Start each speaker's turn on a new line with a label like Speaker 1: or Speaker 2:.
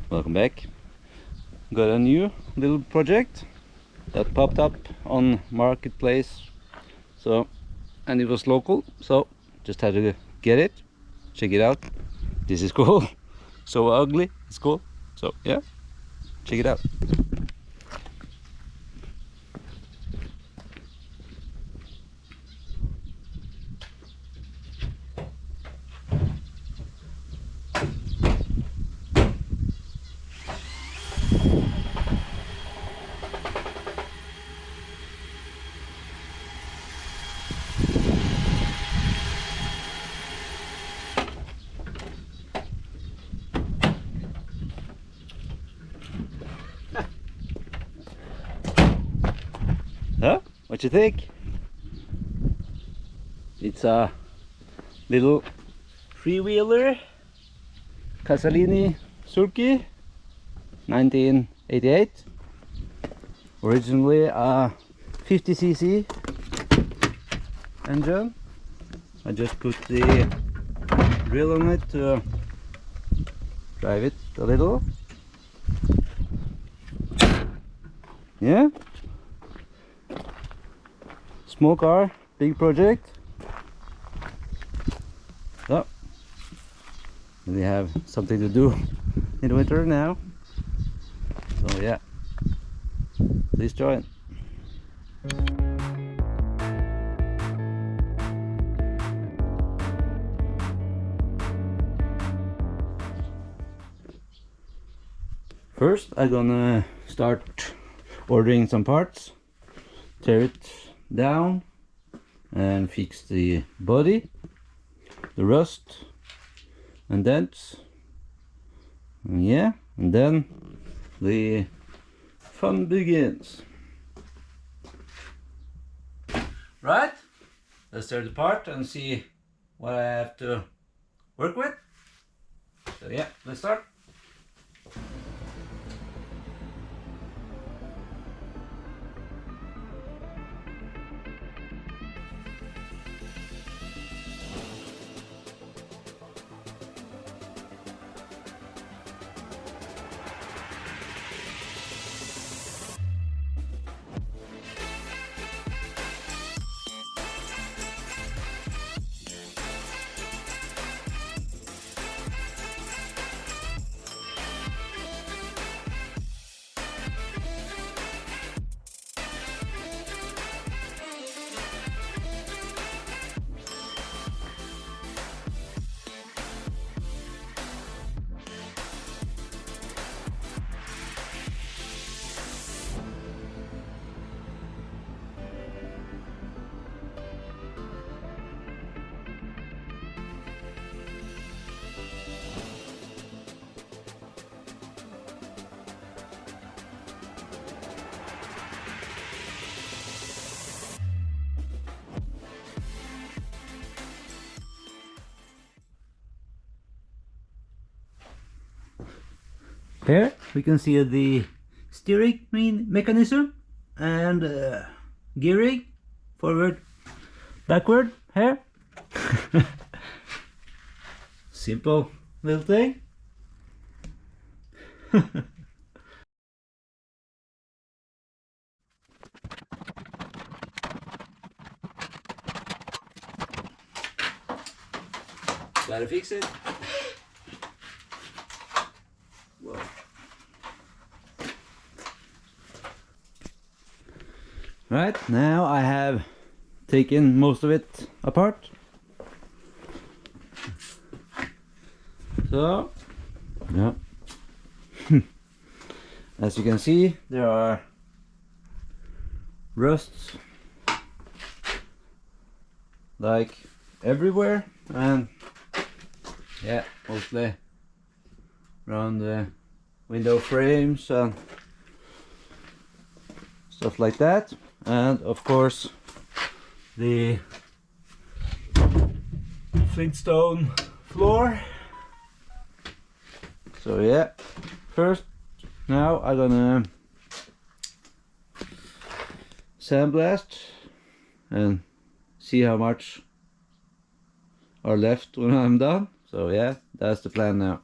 Speaker 1: Welcome back. Got a new little project that popped up on Marketplace. And it was local, so just had to get it. Check it out. This is cool. So ugly, it's cool. So yeah, check it out. Huh? What you think? It's a little three-wheeler Casalini Sulky 1988. Originally a 50cc engine. I just put the grill on it to drive it a little. Yeah. Small car, big project. So we have something to do in the winter now. So yeah, please join. First I'm gonna start ordering some parts, tear it down and fix the body, the rust and dents, and yeah, and then the fun begins. Right, let's tear it apart and see what I have to work with. So yeah, let's start. Here we can see the steering mechanism and gearing forward, backward here. Simple little thing. Gotta fix it. Whoa. Right, now I have taken most of it apart. So, yeah. As you can see, there are rusts like everywhere, and yeah, mostly around the window frames and stuff like that, and of course the flintstone floor. So yeah, first now I'm gonna sandblast and see how much are left when I'm done. So yeah, that's the plan now.